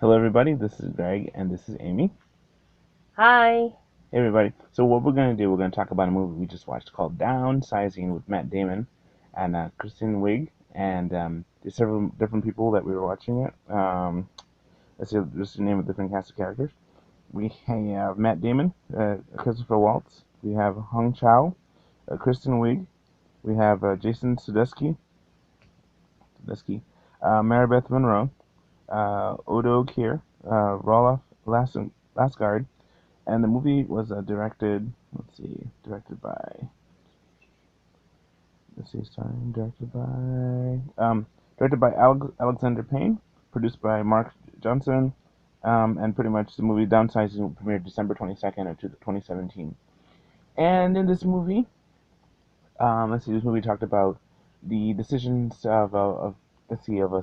Hello, everybody. This is Greg, and this is Amy. Hi. Hey, everybody. So, what we're going to do, we're going to talk about a movie we just watched called Downsizing with Matt Damon and Kristen Wiig. And there's several different people that we were watching it. Let's see, just to name a different cast of characters. We have Matt Damon, Christopher Waltz. We have Hung Chow, Kristen Wiig. We have Jason Maribeth Monroe, Odo Kier, Roloff Lasgard. And the movie was directed by Alexander Payne, produced by Mark Johnson, and pretty much the movie Downsizing premiered December 22nd of 2017. And in this movie, this movie talked about the decisions of a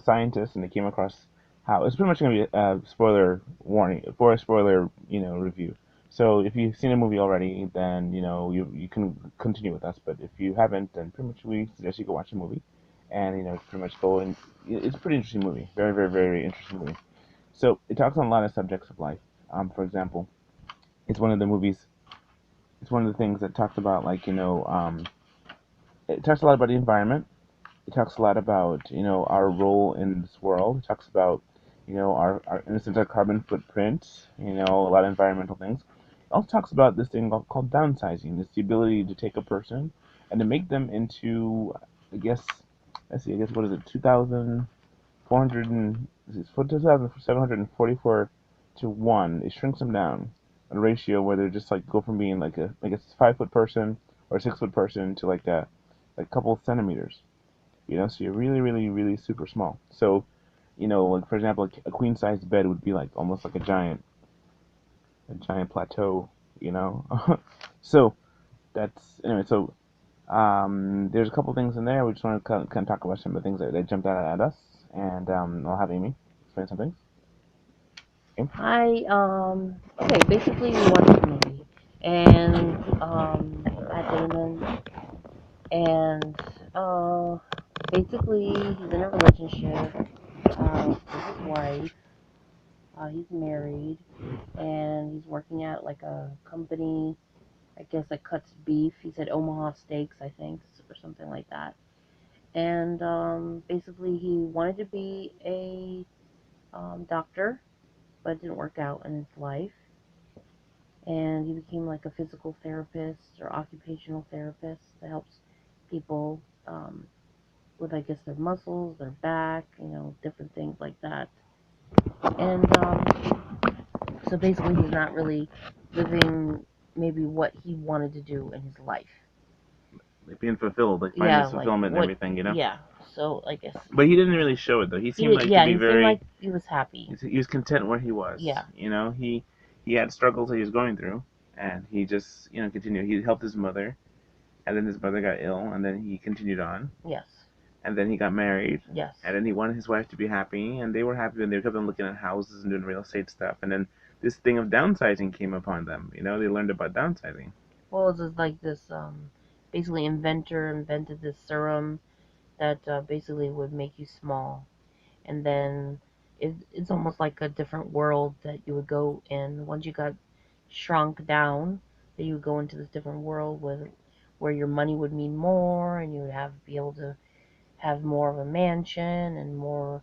scientist, and they came across how it's pretty much going to be a spoiler warning for a spoiler, review. So if you've seen a movie already, then you can continue with us. But if you haven't, then pretty much we suggest you go watch the movie, and pretty much go and it's a pretty interesting movie, very very very interesting movie. So it talks on a lot of subjects of life. For example, it's one of the movies. It's one of the things that talks about it talks a lot about the environment. It talks a lot about our role in this world. It talks about our in a sense our carbon footprint. A lot of environmental things. It also talks about this thing called downsizing. It's the ability to take a person and to make them into, I guess, let's see, I guess what is it, 2,400 and 2,744 to one. It shrinks them down a ratio where they're just like go from being like a, I guess, 5 foot person or a 6 foot person to like a couple of centimeters. So you're really, really, really super small. So, like for example, a queen sized bed would be like almost like a giant plateau. You know. So that's anyway. So there's a couple things in there. We just want to kind of talk about some of the things that jumped out at us, and I'll have Amy explain some things. Okay. Hi. Okay, basically we watched the movie and Matt Damon and basically he's in a relationship with his wife. He's married and he's working at like a company, I guess that cuts beef. He said Omaha Steaks, I think, or something like that. And basically he wanted to be a doctor, but it didn't work out in his life. And he became like a physical therapist or occupational therapist that helps people with, I guess, their muscles, their back, different things like that. And so basically, he's not really living maybe what he wanted to do in his life. Like being fulfilled, like finding Yeah, his like fulfillment and what? everything. Yeah. So I guess But he didn't really show it though. He he seemed did. like to Yeah, be he seemed like very. he was happy. He was content where he was. Yeah. He had struggles that he was going through, and he just continued. He helped his mother, and then his mother got ill, and then he continued on, Yes. and then he got married, Yes. and then he wanted his wife to be happy, and they were happy, and they kept on looking at houses and doing real estate stuff, and then this thing of downsizing came upon them. They learned about downsizing. Well, it was like this. Basically, inventor invented this serum that basically would make you small, and then it's almost like a different world that you would go in once you got shrunk down. That you would go into this different world where your money would mean more, and you would be able to have more of a mansion and more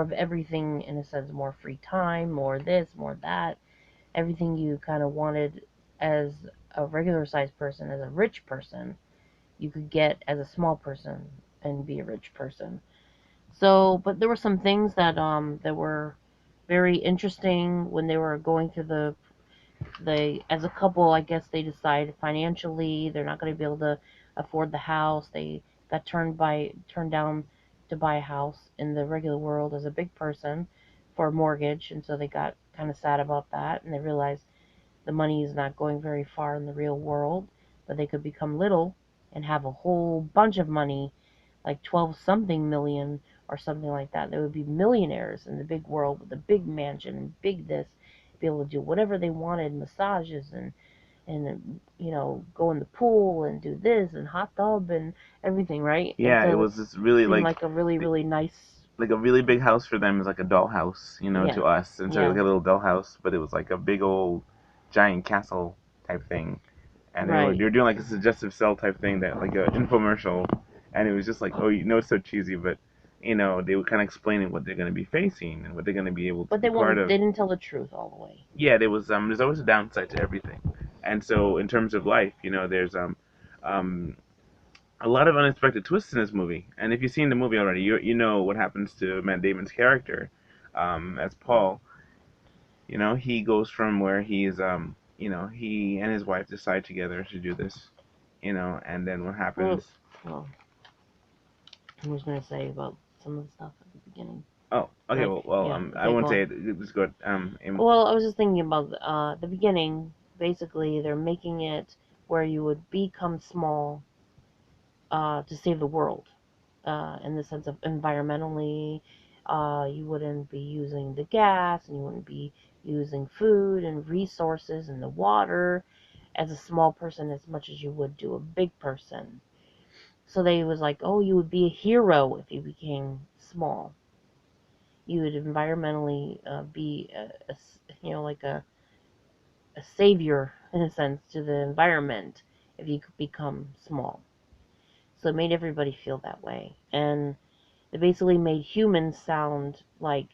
of everything, in a sense, more free time, more this, more that, everything you kind of wanted as a regular sized person, as a rich person, you could get as a small person and be a rich person. So, but there were some things that were very interesting when they were going through the as a couple. I guess they decided financially they're not going to be able to afford the house. They got turned down to buy a house in the regular world as a big person for a mortgage, and so they got kind of sad about that, and they realized the money is not going very far in the real world, but they could become little and have a whole bunch of money, like 12 something million or something like that. They would be millionaires in the big world with a big mansion and big this, be able to do whatever they wanted, massages and go in the pool and do this and hot tub and everything, right? And Yeah, it so was just really seemed like like a really the, really nice like a really big house for them is like a dollhouse, Yeah, to us. And so like yeah, a little dollhouse, but it was like a big old giant castle type thing. And right. they were doing like a suggestive cell type thing, that like a infomercial, and it was just like, oh, it's so cheesy, but they were kind of explaining what they're going to be facing and what they're going to be able to But be part of. they didn't tell the truth all the way. Yeah, there's always a downside to everything, and so in terms of life, there's um a lot of unexpected twists in this movie. And if you've seen the movie already, you know what happens to Matt Damon's character, as Paul. He goes from where he's he and his wife decide together to do this, and then what Well, happens? well, I was gonna say about some of the stuff at the beginning. Oh, okay. Like, Well, yeah, I okay, go won't say on. it. Just go. Well, I was just thinking about the beginning. Basically, they're making it where you would become small to save the world. In the sense of environmentally, you wouldn't be using the gas and you wouldn't be using food and resources and the water as a small person as much as you would do a big person. So they was like, oh, you would be a hero if you became small. You would environmentally be like a savior in a sense to the environment if you could become small. So it made everybody feel that way, and they basically made humans sound like.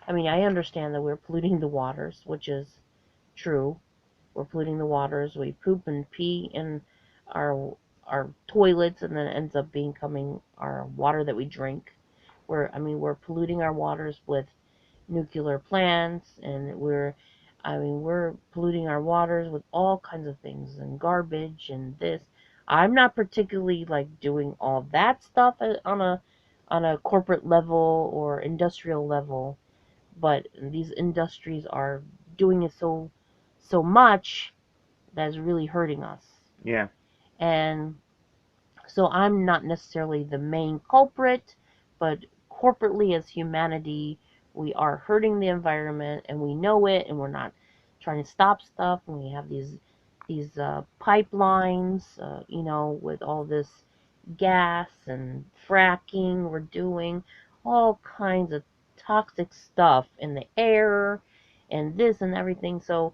I mean, I understand that we're polluting the waters, which is true. We're polluting the waters. We poop and pee in our our toilets, and then it ends up becoming our water that we drink. We're polluting our waters with nuclear plants, and we're polluting our waters with all kinds of things and garbage and this. I'm not particularly like doing all that stuff on a corporate level or industrial level, but these industries are doing it so much that is really hurting us. Yeah. And so I'm not necessarily the main culprit, but corporately as humanity, we are hurting the environment and we know it, and we're not trying to stop stuff. And we have these pipelines, with all this gas and fracking. We're doing all kinds of toxic stuff in the air and this and everything. So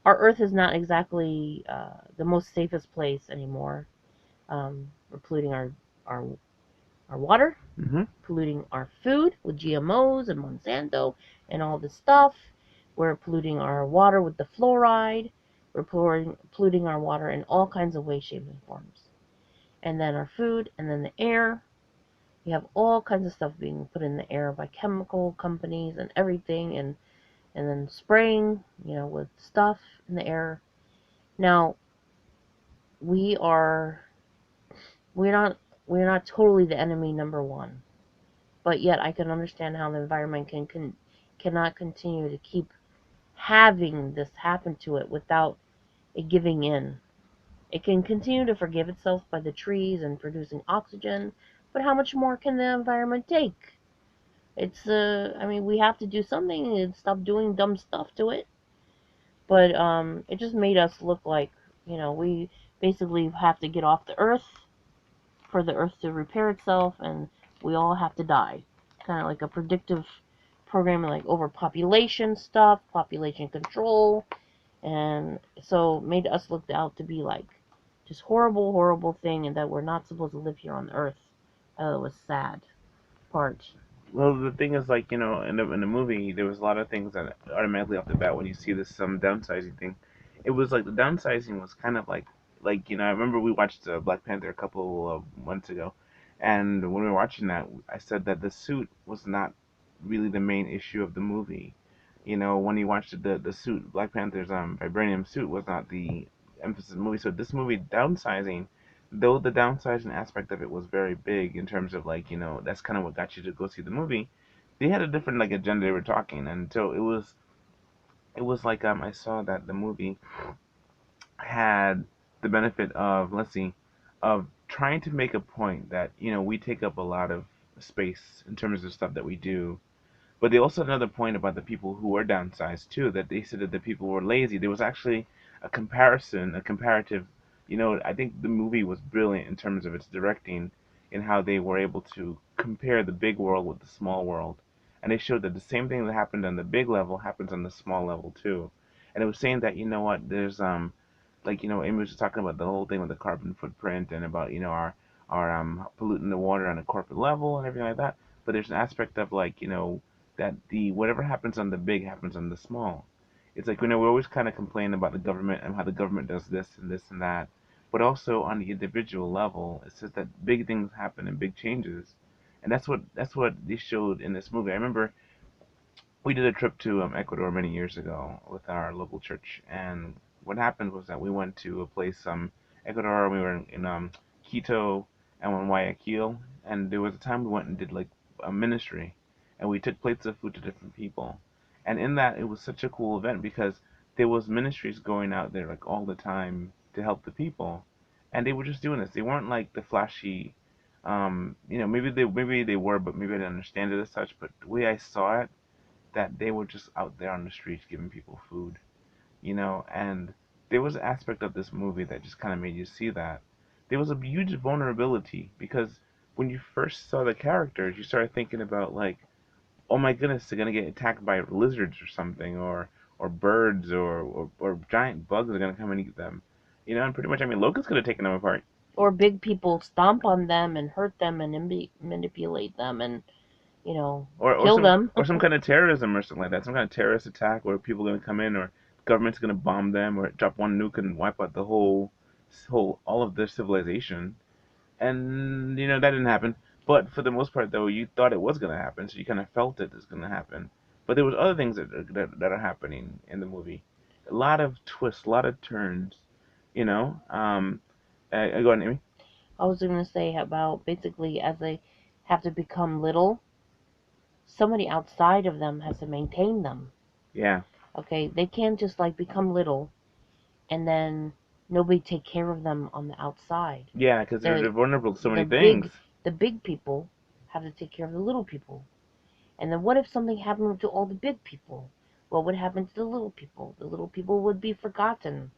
our Earth is not exactly the most safest place anymore. We're polluting our our water, Mhm. polluting our food with GMOs and Monsanto and all this stuff. We're polluting our water with the fluoride. We're polluting our water in all kinds of ways, shapes, and forms. And then our food, and then the air. We have all kinds of stuff being put in the air by chemical companies and everything, and then spraying, with stuff in the air. Now we are we're not we're not totally the enemy number one, but yet I can understand how the environment cannot continue to keep having this happen to it without it giving in. It can continue to forgive itself by the trees and producing oxygen, but how much more can the environment take? We have to do something and stop doing dumb stuff to it. But it just made us look like, we basically have to get off the earth for the earth to repair itself, and we all have to die. Kind of like a predictive programming, like overpopulation stuff, population control, and so it made us look out to be like just horrible, horrible thing, and that we're not supposed to live here on the earth. It was sad part. Well, the thing is, like, in the movie, there was a lot of things that automatically off the bat when you see this some downsizing thing, it was like the downsizing was kind of like I remember we watched Black Panther a couple of months ago, and when we were watching that, I said that the suit was not really the main issue of the movie. When you watched the suit, Black Panther's vibranium suit was not the emphasis of the movie. So this movie, downsizing, though the downsizing aspect of it was very big in terms of like that's kind of what got you to go see the movie. They had a different like agenda they were talking, and so it was like I saw that the movie had the benefit of, let's see, of trying to make a point that we take up a lot of space in terms of stuff that we do, but they also had another point about the people who were downsized too, that they said that the people were lazy. There was actually a comparative. I think the movie was brilliant in terms of its directing and how they were able to compare the big world with the small world, and they showed that the same thing that happened on the big level happens on the small level too. And it was saying that, you know what, there's like, Amy was just talking about the whole thing with the carbon footprint and about, our polluting the water on a corporate level and everything like that. But there's an aspect of, like, that the whatever happens on the big happens on the small. It's like, we always kind of complain about the government and how the government does this and that, but also on the individual level, it's just that big things happen and big changes, and that's what they showed in this movie. I remember we did a trip to Ecuador many years ago with our local church, and what happened was that we went to a place, Ecuador. We were in Quito and in Guayaquil, and there was a time we went and did like a ministry, and we took plates of food to different people, and in that it was such a cool event because there was ministries going out there like all the time to help the people, and they were just doing this. They weren't like the flashy. Maybe they were, but maybe I didn't understand it as such. But the way I saw it, that they were just out there on the streets giving people food, and there was an aspect of this movie that just kind of made you see that. There was a huge vulnerability because when you first saw the characters, you started thinking about, like, oh my goodness, they're gonna get attacked by lizards or something, or birds, or giant bugs are gonna come and eat them, and pretty much, I mean, locusts could have taken them apart. Or big people stomp on them and hurt them and manipulate them and, Or kill some them. or some kind of terrorism or something like that. Some kind of terrorist attack where people are gonna come in, or government's gonna bomb them, or drop one nuke and wipe out the whole all of their civilization. And that didn't happen. But for the most part, though, you thought it was gonna happen, so you kind of felt it was gonna happen. But there was other things that are happening in the movie. A lot of twists, a lot of turns. You know. Go on, Amy. I was going to say about basically as they have to become little, somebody outside of them has to maintain them. Yeah. Okay, they can't just like become little and then nobody take care of them on the outside. Yeah, because they're The vulnerable to so the many things. big people have to take care of the little people. And then what if something happened to all the big people? What would happen to the little people? The little people would be forgotten.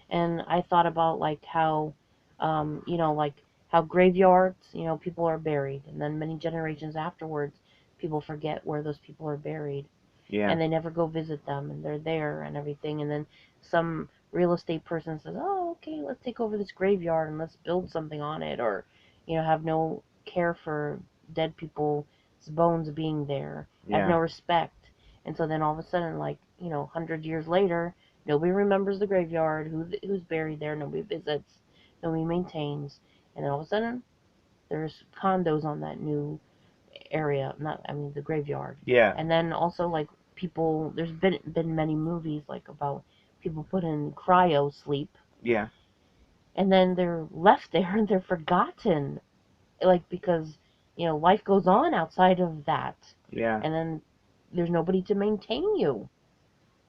And I thought about like how, like how graveyards, people are buried, and then many generations afterwards, people forget where those people are buried, Yeah. and they never go visit them, and they're there and everything, and then some real estate person says, "Oh, okay, let's take over this graveyard and let's build something on it," or, have no care for dead people's bones being there, have Yeah. no respect, and so then all of a sudden, like 100 years later, nobody remembers the graveyard, who's buried there, nobody visits, nobody maintains, and then all of a sudden there's condos on that new area, not I mean the graveyard. Yeah. And then also like people, there's been many movies like about people put in cryo sleep Yeah. and then they're left there and they're forgotten, like because life goes on outside of that, Yeah. and then there's nobody to maintain you,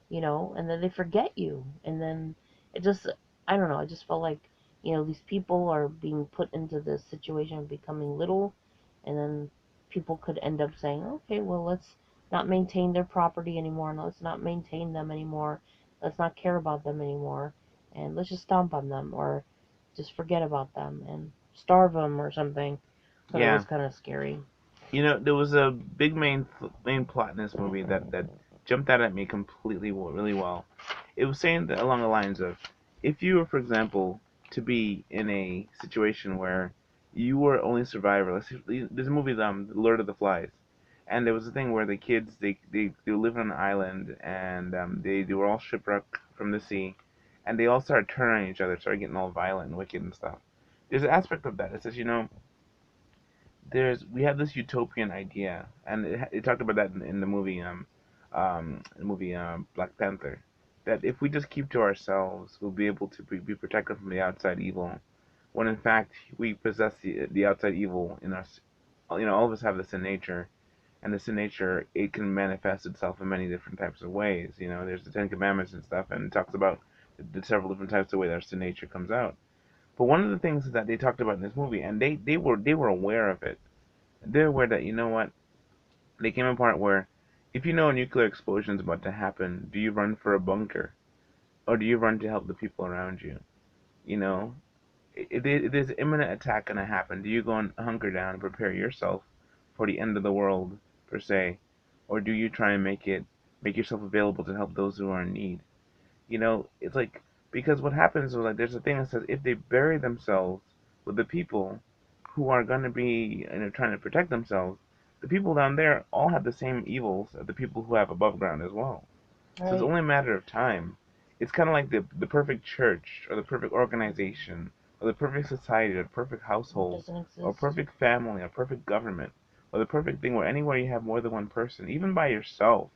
and then they forget you, and then it just, I don't know, I just felt like, these people are being put into this situation of becoming little, and then people could end up saying, okay, well, let's not maintain their property anymore, and let's not maintain them anymore, let's not care about them anymore, and let's just stomp on them, or just forget about them and starve them or something. So it was Yeah. kind of scary. There was a big main plot in this movie that jumped out at me completely, really well. It was saying that along the lines of, if you were, for example, to be in a situation where you were only survivor. Let's see, there's a movie, The Lord of the Flies, and there was a thing where the kids, they live on an island, and they were all shipwrecked from the sea, and they all started turning on each other, started getting all violent and wicked and stuff. There's an aspect of that. It says, we have this utopian idea, and it talked about that in the movie Black Panther, that if we just keep to ourselves, we'll be able to be protected from the outside evil. When in fact we possess the outside evil in us. All of us have this in nature, and this in nature, it can manifest itself in many different types of ways. There's the Ten Commandments and stuff, and it talks about the several different types of ways our sin nature comes out. But one of the things that they talked about in this movie, and they were aware of it. They're aware that, what, they came a part where, if you know a nuclear explosion is about to happen, do you run for a bunker, or do you run to help the people around you? You know, if there's imminent attack gonna happen, do you go and hunker down and prepare yourself, for the end of the world per se, or do you try and make yourself available to help those who are in need? It's like because what happens is like there's a thing that says if they bury themselves with the people who are going to be trying to protect themselves, the people down there all have the same evils as the people who have above ground as well. So it's Right. only a matter of time. It's kind of like the perfect church or the perfect organization or the perfect society or the perfect It household doesn't or exist. perfect family or perfect government or the perfect thing where anywhere you have more than one person, even by yourself,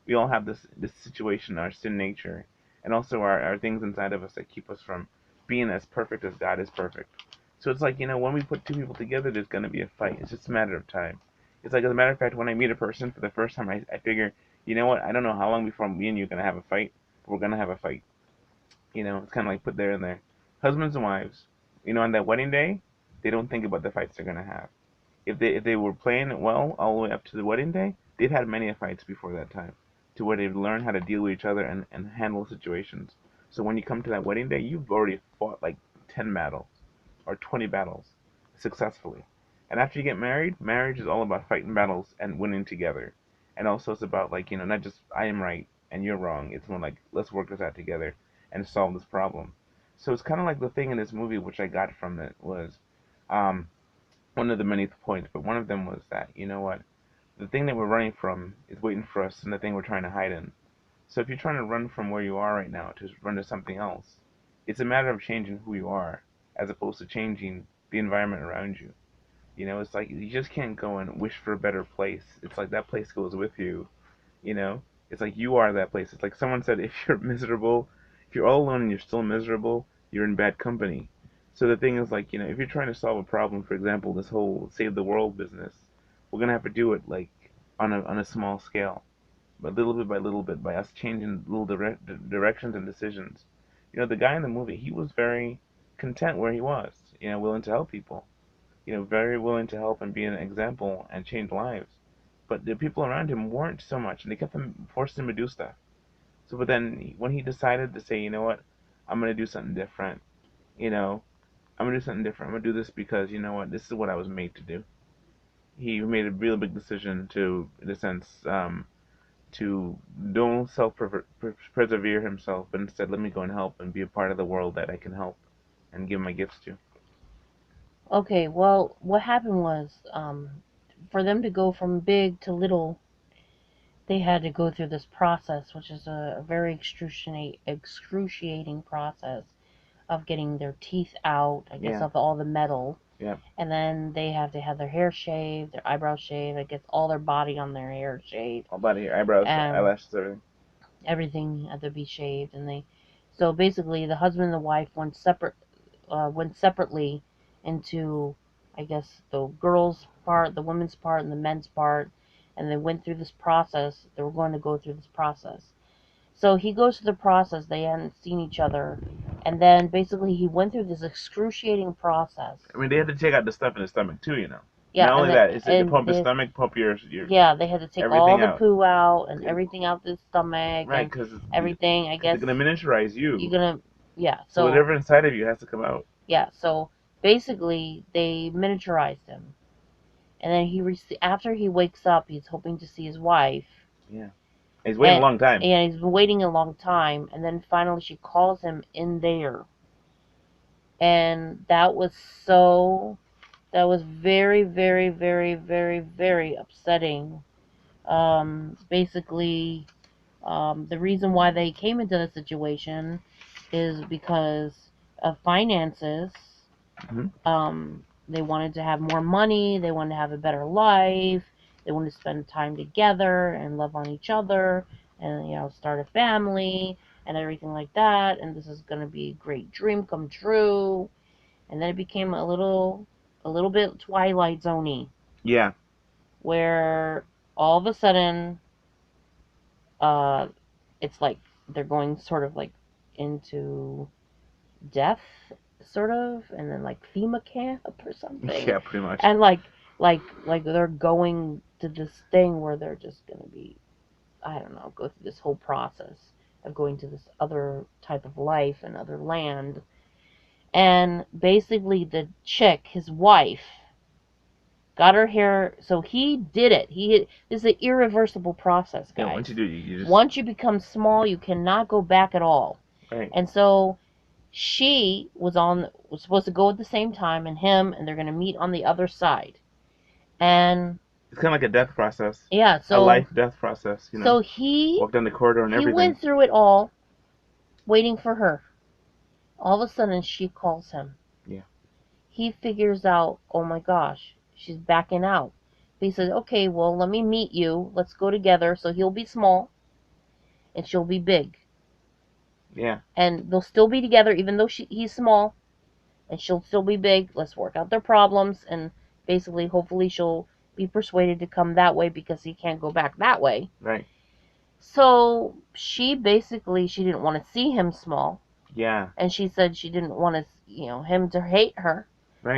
we all have this situation, our sin nature, and also our things inside of us that keep us from being as perfect as God is perfect. So it's like, when we put two people together, there's going to be a fight. It's just a matter of time. It's like, as a matter of fact, when I meet a person for the first time, I figure, you know what? I don't know how long before me and you are gonna have a fight, but we're gonna have a fight. It's kind of like put there and there. Husbands and wives, on that wedding day, they don't think about the fights they're gonna have. If they were playing it well all the way up to the wedding day, they've had many fights before that time, to where they've learned how to deal with each other and handle situations. So when you come to that wedding day, you've already fought like 10 battles or 20 battles successfully. And after you get married, marriage is all about fighting battles and winning together. And also it's about like, not just I am right and you're wrong. It's more like let's work this out together and solve this problem. So it's kind of like the thing in this movie which I got from it was um, one of the many points, but one of them was that, you know what, the thing that we're running from is waiting for us and the thing we're trying to hide in. So if you're trying to run from where you are right now to run to something else, it's a matter of changing who you are as opposed to changing the environment around you. It's like you just can't go and wish for a better place. It's like that place goes with you, you know? It's like you are that place. It's like someone said if you're miserable, if you're all alone and you're still miserable, you're in bad company. So the thing is like, if you're trying to solve a problem, for example, this whole save the world business, we're gonna have to do it like on a small scale, but little bit by us changing little directions and decisions. The guy in the movie, he was very content where he was, willing to help people, very willing to help and be an example and change lives. But the people around him weren't so much, and they kept forcing him to do stuff. So, but then when he decided to say, you know what, I'm gonna do something different, you know, I'm gonna do something different. I'm gonna do this because you know what, this is what I was made to do. He made a real big decision to, in a sense, to don't persevere himself, but instead let me go and help and be a part of the world that I can help and give my gifts to. Okay, well, what happened was, for them to go from big to little, they had to go through this process, which is a very excruciating process of getting their teeth out, I guess, Yeah, of all the metal. yeah, And then they have to have their hair shaved, their eyebrows shaved, I guess all their body on their hair shaved, all body, eyebrows, and eyelashes, everything. everything had to be shaved. And they, so basically, the husband and the wife went separately into, I guess, the girls' part, the women's part, and the men's part, and they went through this process. They were going to go through this process. So he goes through the process. They hadn't seen each other, and then basically he went through this excruciating process. I mean, they had to take out the stuff in the stomach too, you know. Yeah, Not and only then that, it's to and pump the they stomach, pump your yeah, they had to take all everything the out. poo out and everything out the stomach Right, and because everything. I they're guess gonna miniaturize you're you, gonna, yeah. so So whatever inside of you has to come out. yeah, so basically they miniaturized him, and then after he wakes up, he's hoping to see his wife, Yeah, he's waiting a and long time. he's been waiting a long time, and then finally she calls him in there, and that was very, very, very, very, very upsetting. Basically, the reason why they came into the situation is because of finances. Hmm. They wanted to have more money, they wanted to have a better life, they wanted to spend time together and love on each other and, start a family and everything like that. And this is going to be a great dream come true. And then it became a little bit Twilight Zoney, Yeah, where all of a sudden, uh, it's like they're going sort of like into death, sort of, and then like FEMA camp or something, yeah, pretty much. and like they're going to this thing where they're just gonna be, I don't know, go through this whole process of going to this other type of life and other land. And basically the chick, his wife, got her hair. So he did it. This is an irreversible process, Yeah, guys. once you do, you just Once you become small, you cannot go back at all. right. And so she was supposed to go at the same time, and him, and they're going to meet on the other side. And It's kind of like a death process, yeah, a so life death process. You know, so he walk down the corridor and he everything. went through it all waiting for her. All of a sudden she calls him. Yeah, He figures out, oh my gosh, she's backing out. But he says, okay, well, let me meet you. Let's go together. So he'll be small and she'll be big. yeah, And they'll still be together even though he's small and she'll still be big. Let's work out their problems. And basically, hopefully, she'll be persuaded to come that way because he can't go back that way. right. So she didn't want to see him small. Yeah, And she said she didn't want him to hate her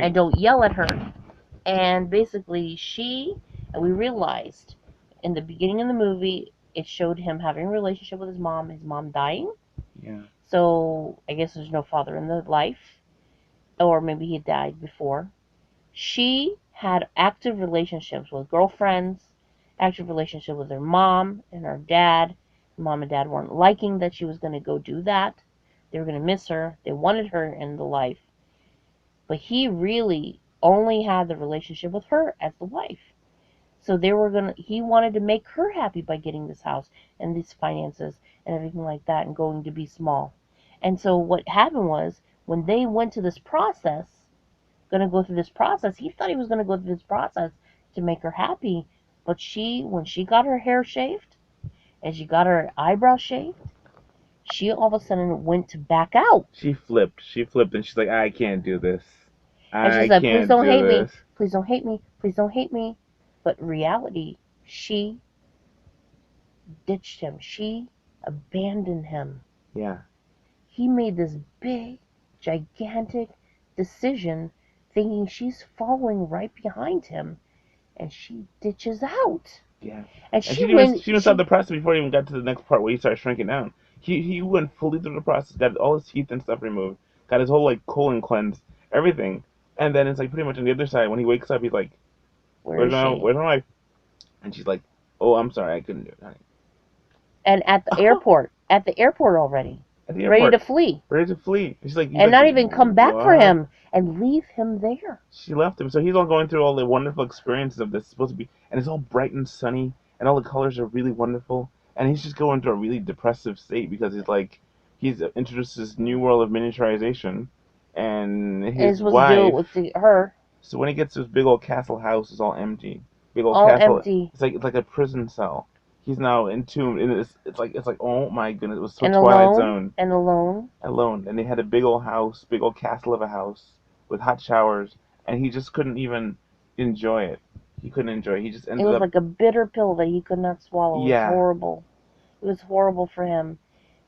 and right. don't yell at her. And basically, and we realized in the beginning of the movie, it showed him having a relationship with his mom dying. Yeah, So I guess there's no father in the life, or maybe he died before. She had active relationships with girlfriends, active relationship with her mom and her dad. Mom and dad weren't liking that she was going to go do that. They were going to miss her. They wanted her in the life. But he really only had the relationship with her as the wife. So he wanted to make her happy by getting this house and these finances and everything like that and going to be small. And so what happened was when they went to this process, going to go through this process, he thought he was going to go through this process to make her happy. But when she got her hair shaved and she got her eyebrows shaved, she all of a sudden went to back out. she flipped. She flipped, and she's like, I can't do this. And she I said, please can't don't do hate me. this. Please don't hate me. Please don't hate me. But in reality, she ditched him. She abandoned him. Yeah, He made this big, gigantic decision thinking she's following right behind him. And she ditches out. yeah. And And she even stopped she, the process before he even got to the next part where he started shrinking down. He went fully through the process, got all his teeth and stuff removed, got his whole like colon cleansed, everything. And then it's like pretty much on the other side when he wakes up, he's like, where is she? Where's my wife?" And she's like, "Oh, I'm sorry, I couldn't do it, honey." And at the airport already, At the ready to airport, flee. ready to flee. He's And like, not even come back for "What?" him and leave him there. She left him, so he's all going through all the wonderful experiences of this. It's supposed to be, and it's all bright and sunny, and all the colors are really wonderful. And he's just going through a really depressive state because he's introduced this new world of miniaturization, and And he's his supposed to do it wife. with her. So when he gets to his big old castle house, it's all empty. Big old All castle. empty It's like a prison cell. He's now entombed in this. It's like oh my goodness, it was so and Twilight alone Zone and alone. alone. And they had a big old house, big old castle of a house with hot showers, and he just couldn't even enjoy it. He couldn't enjoy it. He just It ended was up like a bitter pill that he could not swallow. It was yeah. horrible. It was horrible for him.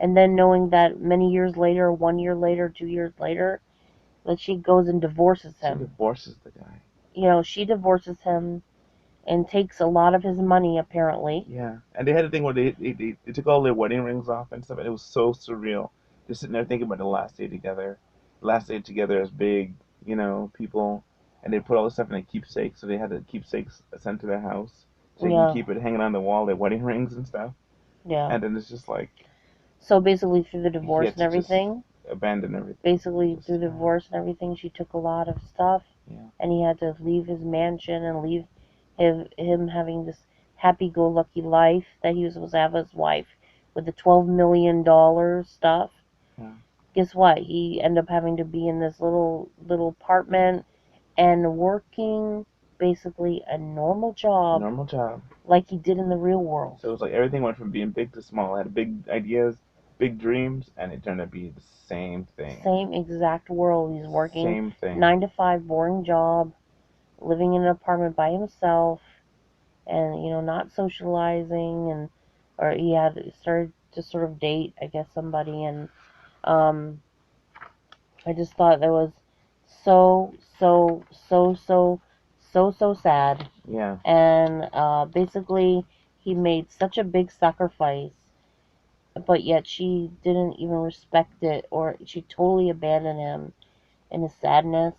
And then knowing that many years later, 1 year later, 2 years later, that she goes and divorces She him. divorces the guy. She divorces him and takes a lot of his money, apparently. Yeah, and they had a thing where they took all their wedding rings off and stuff, and it was so surreal. Just sitting there thinking about the last day together, last day together as big, people, and they put all this stuff in a keepsake, so they had the keepsakes sent to their house, so they can Yeah, keep it hanging on the wall, their wedding rings and stuff. yeah. And then it's just like So basically, through the he divorce had and to just everything, abandon everything. basically through Just the divorce and everything, she took a lot of stuff, yeah, and he had to leave his mansion and leave him having this happy-go-lucky life that he was supposed to have with his wife with the $12 million stuff. yeah, Guess what? He ended up having to be in this little apartment and working basically a normal job normal job. like he did in the real world. So it was like everything went from being big to small. I had big ideas, big dreams, and it turned out to be the same thing. Same exact world. He's working Same thing. 9 to 5 boring job, living in an apartment by himself, and not socializing, or he had started to sort of date, I guess, somebody, and um I just thought that was so so so so so sad. Yeah. And basically he made such a big sacrifice, but yet she didn't even respect it, or she totally abandoned him in his sadness,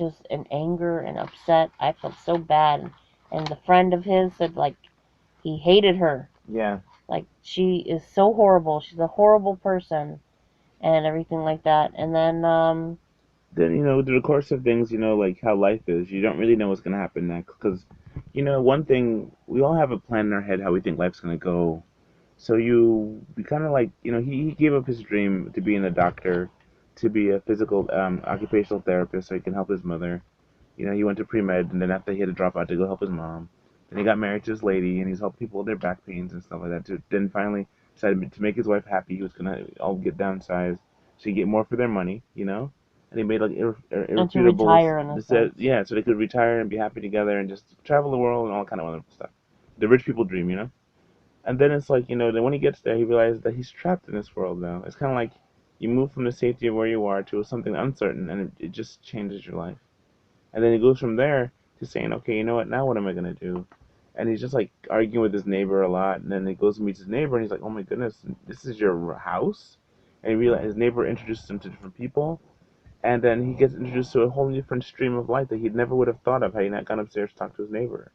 just in anger and upset. I felt so bad. And the friend of his said, like, he hated her. Yeah. Like, she is so horrible. She's a horrible person and everything like that. And then, Then, through the course of things, like how life is, you don't really know what's going to happen next. Because, one thing, we all have a plan in our head how we think life's going to go. So we kind of like, he gave up his dream to being a doctor, to be a physical, occupational therapist so he can help his mother. He went to pre-med, and then after he had to drop out to go help his mom. Then he got married to this lady, and he's helped people with their back pains and stuff like that. Then finally decided to make his wife happy. He was gonna all get downsized, so he get more for their money. And he made like and to irrefutable, retire in a sense. yeah, so they could retire and be happy together and just travel the world and all kind of wonderful stuff. The rich people dream. And then it's like, then when he gets there, he realizes that he's trapped in this world now. It's kind of like you move from the safety of where you are to something uncertain, and it just changes your life. And then he goes from there to saying, okay, you know what? Now what am I gonna do? And he's just like arguing with his neighbor a lot. And then he goes and meets his neighbor, and he's like, oh my goodness, this is your house. And he realizes his neighbor introduces him to different people, and then he gets introduced to a whole different stream of life that he never would have thought of had he not gone upstairs to talk to his neighbor.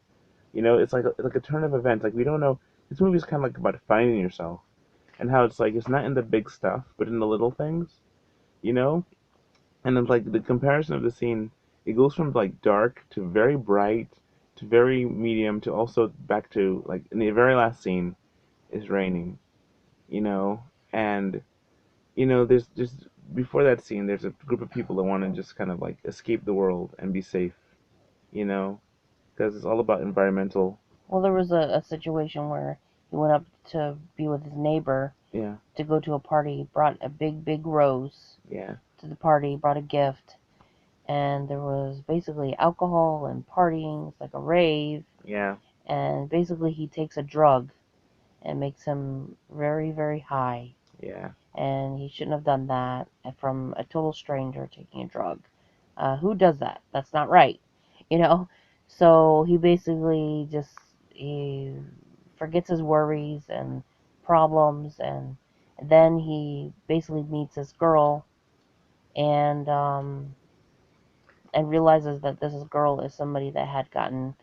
It's like a turn of events. Like we don't know. This movie is kind of like about finding yourself, and how it's like it's not in the big stuff, but in the little things. You know, and it's like the comparison of the scene, it goes from like dark to very bright to very medium to also back to like in the very last scene is raining, you know, and there's just before that scene there's a group of people that want to just kind of like escape the world and be safe, you know, because it's all about environmental. Well, there was a situation where he went up to be with his neighbor Yeah, to go to a party, brought a big, big rose yeah, to the party, brought a gift, and there was basically alcohol and partying. It's like a rave, yeah, and basically he takes a drug and makes him very, very high. yeah, And he shouldn't have done that from a total stranger taking a drug. Who does that? That's not right, you know. So he basically just he forgets his worries and problems, and then he basically meets this girl and realizes that this girl is somebody that had gotten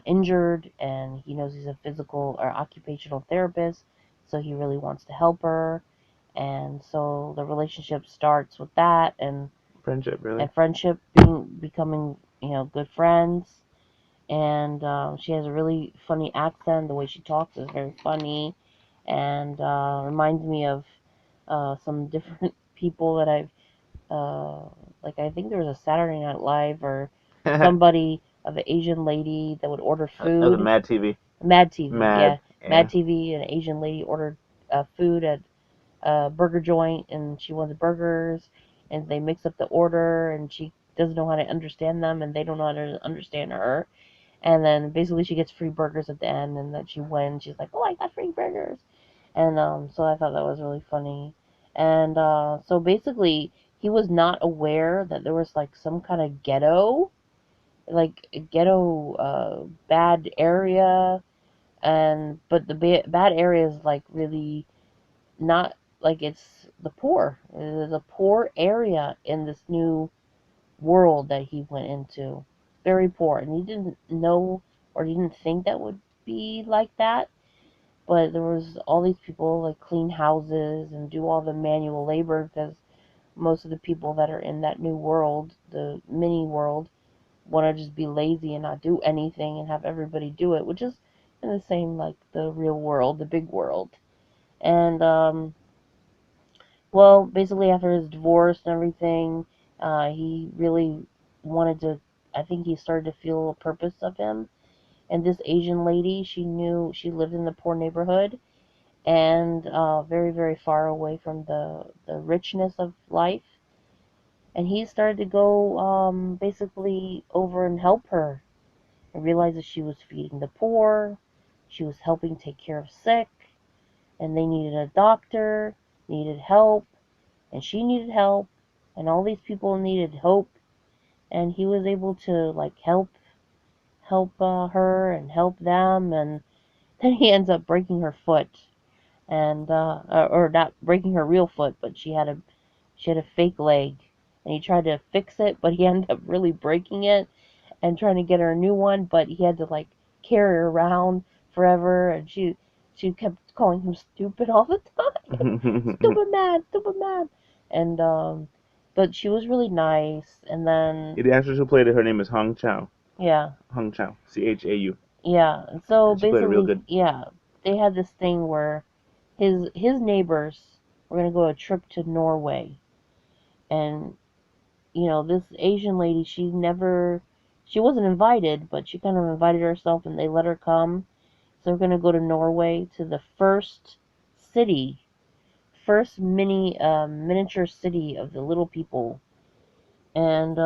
injured, and he knows he's a physical or occupational therapist, so he really wants to help her, and so the relationship starts with that, friendship really. and friendship becoming good friends, and she has a really funny accent. The way she talks is very funny, and reminds me of some different people that I've uh, like I think there was a Saturday Night Live or That somebody of an Asian lady that would order was a food. Mad TV. Mad TV, Mad, yeah, yeah, Mad TV. An Asian lady ordered food at a burger joint, and she wanted burgers, and they mix up the order, and she doesn't know how to understand them, and they don't know how to understand her. And then basically she gets free burgers at the end, and then she wins. She's like, "Oh, I got free burgers!" And so I thought that was really funny. And so basically, he was not aware that there was like some kind of ghetto, like a ghetto bad area, and but the bad area is like really not like it's the poor. It is a poor area in this new world that he went into. Very poor, and he didn't know or didn't think that would be like that, but there was all these people like clean houses and do all the manual labor because most of the people that are in that new world, the mini world, want to just be lazy and not do anything and have everybody do it, which is in the same like the real world, the big world. And well, basically after his divorce and everything, he really wanted to. I think he started to feel a purpose of him. And this Asian lady, she knew she lived in the poor neighborhood, and very, very far away from the richness of life. And he started to go basically over and help her, and realized that she was feeding the poor, she was helping take care of sick, and they needed a doctor, needed help, and she needed help, and all these people needed hope, and he was able to like help her and help them, and then he ends up breaking her foot, and or not breaking her real foot, but she had a fake leg, and he tried to fix it, but he ended up really breaking it and trying to get her a new one, but he had to like carry her around forever, and she kept calling him stupid all the time. Stupid man, and but she was really nice, and then The actress who played it, her name is Hong Chow. yeah, Hong Chow, Chau, yeah, and so and she played it real basically, good. yeah, they had this thing where his neighbors were gonna go a trip to Norway, and this Asian lady, she wasn't invited, but she kind of invited herself, and they let her come. So we're gonna go to Norway, to the city, first miniature city of the little people, and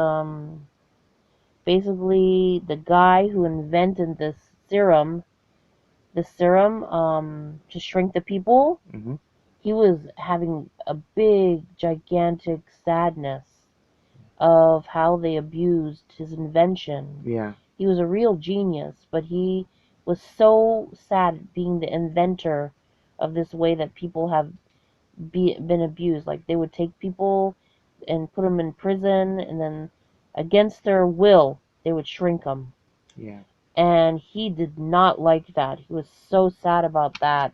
basically the guy who invented this serum to shrink the people, Hmm. he was having a big gigantic sadness of how they abused his invention. Yeah, He was a real genius, but he was so sad being the inventor of this way that people have been abused. Like they would take people and put them in prison, and then against their will, they would shrink them. yeah. And he did not like that. He was so sad about that.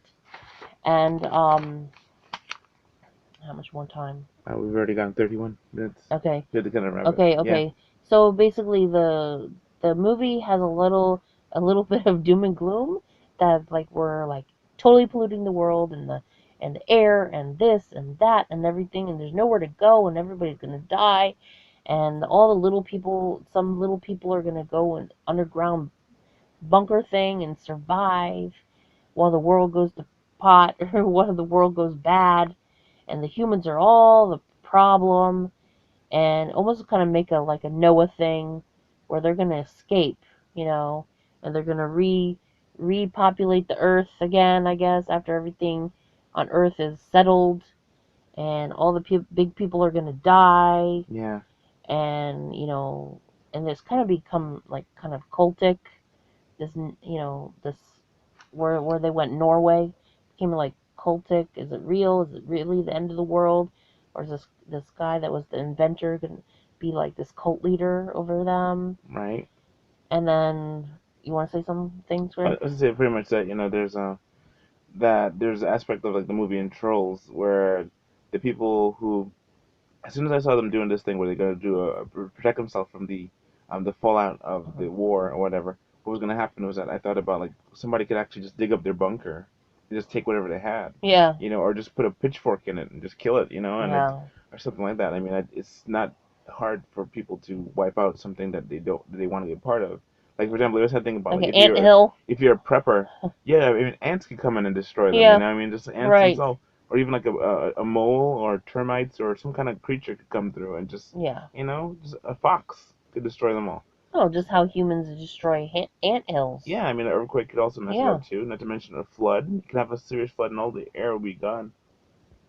And how much more time? We've already gone 31 minutes. Okay. We had to kind of wrap it. Okay, Yeah, okay. So basically, the movie has a little bit of doom and gloom, that like we're like totally polluting the world, and the air, and this and that and everything, and there's nowhere to go, and everybody's gonna die, and all the little people, some little people are gonna go in underground bunker thing and survive while the world goes to pot, or while the world goes bad, and the humans are all the problem, and almost kind of make a like a Noah thing where they're gonna escape, you know, and they're gonna repopulate the Earth again, I guess, after everything on Earth is settled, and all the big people are gonna die, yeah, and and it's kind of become like kind of cultic. This where they went Norway became like cultic. Is it real? Is it really the end of the world, or is this guy that was the inventor gonna be like this cult leader over them? right. And then you want to say something, I Square? was gonna say pretty much that there's an aspect of like the movie in Trolls where the people who, as soon as I saw them doing this thing where they're gonna protect themselves from the fallout of Mhm. the war or whatever, what was gonna happen was that I thought about like somebody could actually just dig up their bunker and just take whatever they had, Yeah, or just put a pitchfork in it and just kill it, and it yeah. or something like that. I mean, it's not hard for people to wipe out something that they want to be a part of. Like for example, there's that thing about Like like an ant hill. if you're a prepper, yeah, I mean ants can come in and destroy them. Yeah, I mean just ants right. themselves, or even like a mole or termites or some kind of creature could come through and just Yeah. just a fox could destroy them all. Oh, just how humans destroy ant hills. Yeah, I mean an earthquake could also mess it Yeah. up too. Not to mention a flood. You can have a serious flood and all the air will be gone.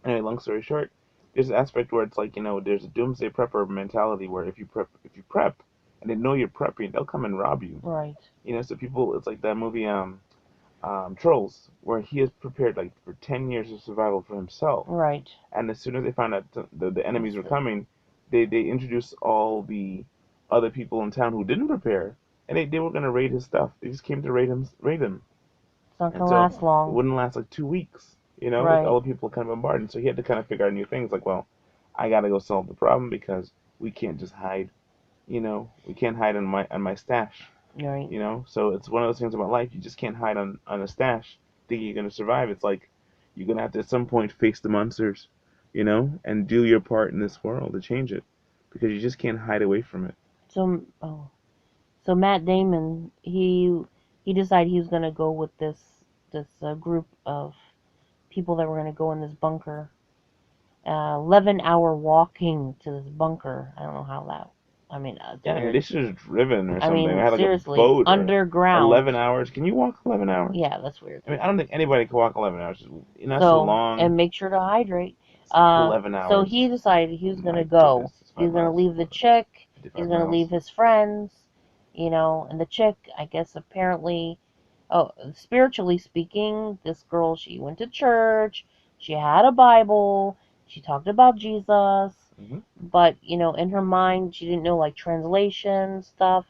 Anyway, long story short, there's an aspect where it's like there's a doomsday prepper mentality where if you prep and they know you're prepping, they'll come and rob you. Right. So people, it's like that movie Trolls, where he has prepared like for 10 years of survival for himself, Right. and as soon as they found out the enemies It's were coming, they introduced all the other people in town who didn't prepare, and they were gonna raid his stuff. They just came to raid him, not and gonna so last it long. wouldn't last like 2 weeks. With Right. all the people kind of bombarded, so he had to kind of figure out new things. Like, well, I gotta go solve the problem because we can't just hide. We can't hide on my stash. Right. So it's one of those things about life. You just can't hide on a stash thinking you're gonna survive. It's like you're gonna have to at some point face the monsters, and do your part in this world to change it, because you just can't hide away from it. So Matt Damon, he decided he was gonna go with this group of people that were gonna go in this bunker. 11-hour walking to this bunker. I don't know how that. I mean, Yeah, I mean they should have driven or I something. They mean, had like a seriously, boat or underground. 11 hours. Can you walk 11 hours? Yeah, that's weird. I mean, I don't think anybody can walk 11 hours. That's a So, long. and make sure to hydrate. It's 11 So he hours. decided he was gonna My go. goodness, it's He was five gonna miles. leave the chick. He's 55 gonna leave miles. his friends. And the chick, I guess, apparently, oh, spiritually speaking, this girl, she went to church. She had a Bible. She talked about Jesus. Hmm. But in her mind, she didn't know like translation stuff,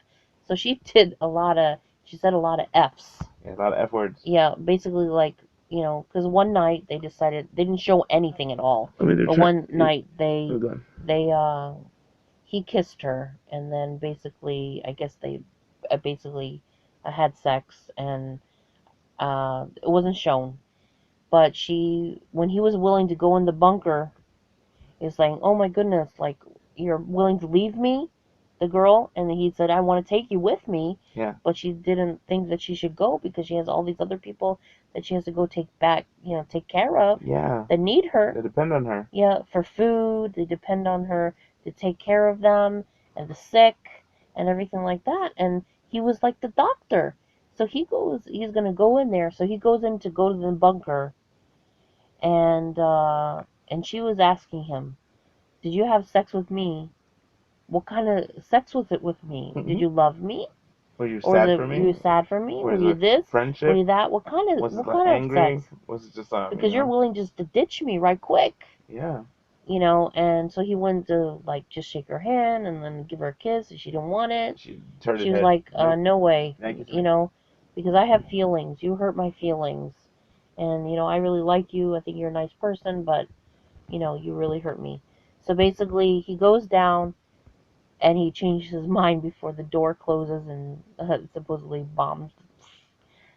so she did a lot of. She said a lot of F's. Yeah, a lot of F words. Yeah, basically like because one night they decided they didn't show anything at all, I mean, they're but trying. one night Oh, go on. they he kissed her, and then basically I guess they basically had sex, and it wasn't shown, but she when he was willing to go in the bunker is saying, "Oh my goodness, like you're willing to leave me, the girl?" And he said, "I want to take you with me," Yeah. but she didn't think that she should go because she has all these other people that she has to go take back, take care of Yeah. that need her. They depend on her. Yeah, for food, they depend on her to take care of them and the sick and everything like that. And he was like the doctor. So he's gonna go in there. So he goes in to go to the bunker, and she was asking him, "Did you have sex with me? What kind of sex was it with me? Did Hmm. you love me? Were you Or was sad for it me? you sad for me? Were Was you it this? Were friendship? you that? Was it What like kind of angry? sex? Was it just Because you're willing just to ditch me right quick." yeah. And so he went to like just shake her hand and then give her a kiss, and she didn't want it. She turned She his was head. like, Nope. no way, Now kiss me. because I have feelings. You hurt my feelings. And, I really like you. I think you're a nice person, but, you really hurt me. So basically, he goes down and he changes his mind before the door closes and supposedly bombs,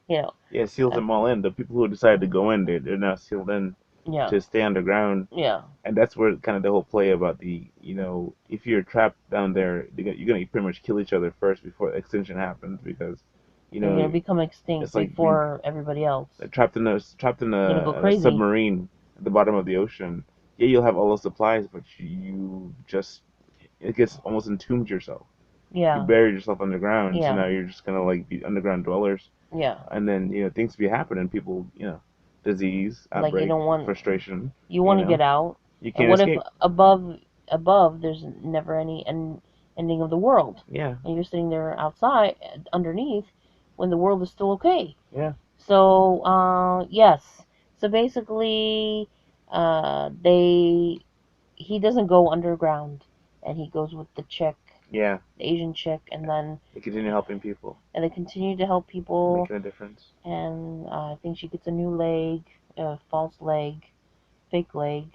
you know. Yeah, it seals Uh, them all in. The people who decided to go in, they're now sealed in yeah, to stay underground. yeah. And that's where kind of the whole play about if you're trapped down there, you're gonna pretty much kill each other first before extinction happens because, you You're going to know, become extinct it's like being before everybody else. trapped in You're going to go a crazy. submarine at the bottom of the ocean. Yeah, you'll have all those supplies, but you just it gets almost entombed yourself. You Yeah, buried yourself underground, so yeah, now you're just gonna like be underground dwellers. yeah. And then things be happening. People, disease, Like you outbreak, don't want frustration. you You want to know, get out. you And can't what if escape. above there's never any ending of the world, Yeah, and you're sitting there outside underneath when the world is still okay. yeah, So yes. So basically, they he doesn't go underground, and he goes with the chick, yeah. the Asian chick, and then They continue helping people, they continue to help people. making a difference. And I think she gets a new leg, a false leg, fake leg,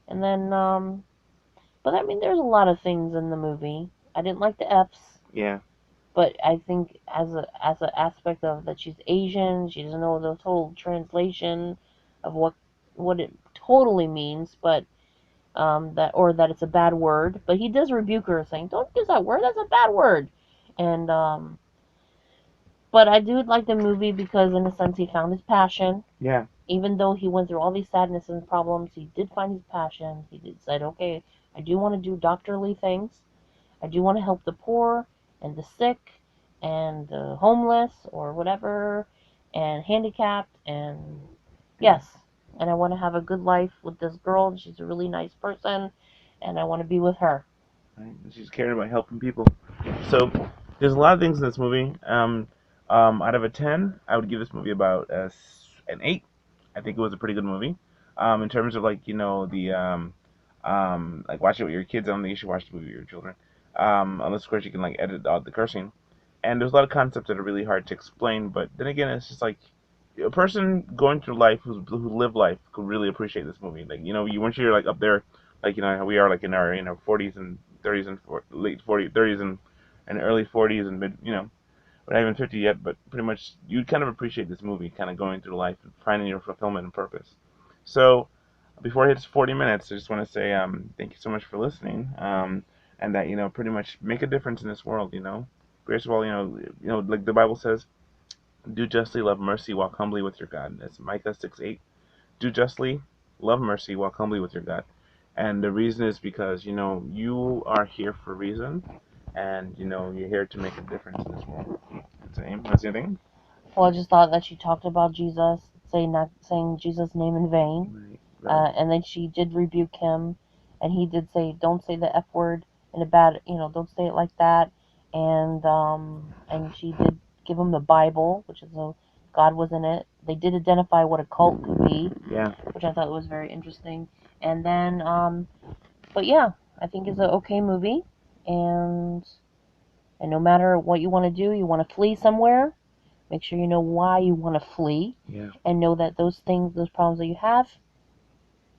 and then but I mean, there's a lot of things in the movie. I didn't like the F's, Yeah, but I think as an aspect of that she's Asian, she doesn't know the total translation of what it totally means, but that it's a bad word. But he does rebuke her, saying, "Don't use that word. That's a bad word." And but I do like the movie because, in a sense, he found his passion. yeah, Even though he went through all these sadness and problems, he did find his passion. He did said, "Okay, I do want to do doctorly things. I do want to help the poor and the sick and the homeless or whatever and handicapped and yeah. yes, and I want to have a good life with this girl. And she's a really nice person, and I want to be with her." Right? And she's caring about helping people. So there's a lot of things in this movie. Out of a 10, I would give this movie about an 8. I think it was a pretty good movie. In terms of like the like watch it with your kids. I don't think you should watch the movie with your children. Unless of course you can like edit out the cursing. And there's a lot of concepts that are really hard to explain. But then again, it's just like a person going through life who live life could really appreciate this movie. Like you once you're like up there, like how we are like in our 40s and 30s and late 40s, 30s and early 40s and mid we're not even 50 yet, but pretty much you kind of appreciate this movie, kind of going through life and finding your fulfillment and purpose. So before it hits 40 minutes, I just want to say thank you so much for listening, and that pretty much make a difference in this world. First of all, like the Bible says, do justly, love mercy, walk humbly with your God. That's Micah 6:8. Do justly, love mercy, walk humbly with your God. And the reason is because you are here for a reason, and you're here to make a difference in this world. That's the aim. That's the thing. Well, I just thought that she talked about Jesus, not saying Jesus' name in vain, Right. Right. and then she did rebuke him, and he did say, "Don't say the F word in a bad, don't say it like that." And she did give him the Bible, which is God was in it. They did identify what a cult could be, Yeah. which I thought was very interesting. And then, but yeah, I think is an okay movie, and no matter what you want to do, you want to flee somewhere. Make sure you know why you want to flee, Yeah. and know that those things, those problems that you have,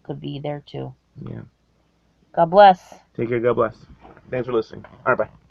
could be there too. Yeah. God bless. Take care. God bless. Thanks for listening. All right. Bye.